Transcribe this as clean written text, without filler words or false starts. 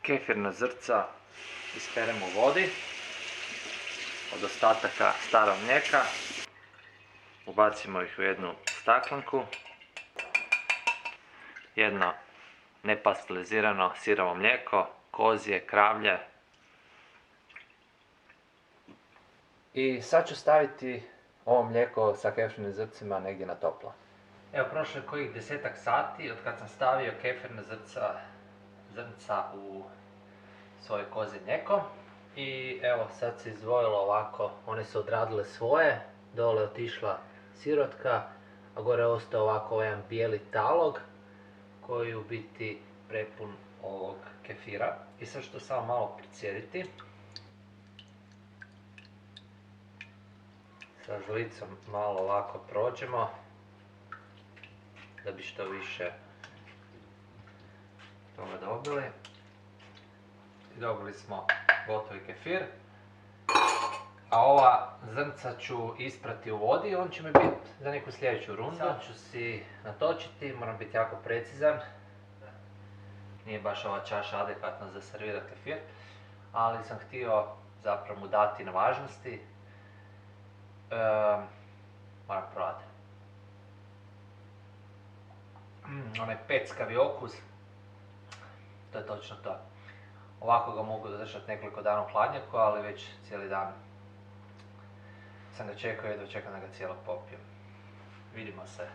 Kefirna zrnca isperemo u vodi od ostataka starog mlijeka. Ubacimo ih u jednu staklenku. Jedno nepasteurizirano sirovo mlijeko, kozje, kravlje. I sad ću staviti ovo mlijeko sa kefirnim zrncima negdje na toplo. Evo, prošlo je kojih 10-ak sati od kad sam stavio kefirna zrnca u svoje kozje mlijeko. I evo, sad se izdvojilo ovako, one su odradile svoje, dole je otišla sirotka, a gore je ostao ovako jedan bijeli talog koji u biti prepun ovog kefira. I sad ću to samo malo pricijediti. Sa žlicom malo ovako prođemo da bi što više toga dobili. I dobili smo gotovi kefir. A ova zrnca ću isprati u vodi i on će mi biti za neku sljedeću rundu. Sad ću si natočiti, moram biti jako precizan. Nije baš ova čaša adekvatna za servirati kefir, ali sam htio zapravo mu dati na važnosti. Moram probati. Onaj peckavi okus, to je točno to. Ovako ga mogu zadržati nekoliko dana u hladnjaku, ali već cijeli dan sam ga čekao i jedva čekam da ga cijelo popijem. Vidimo se.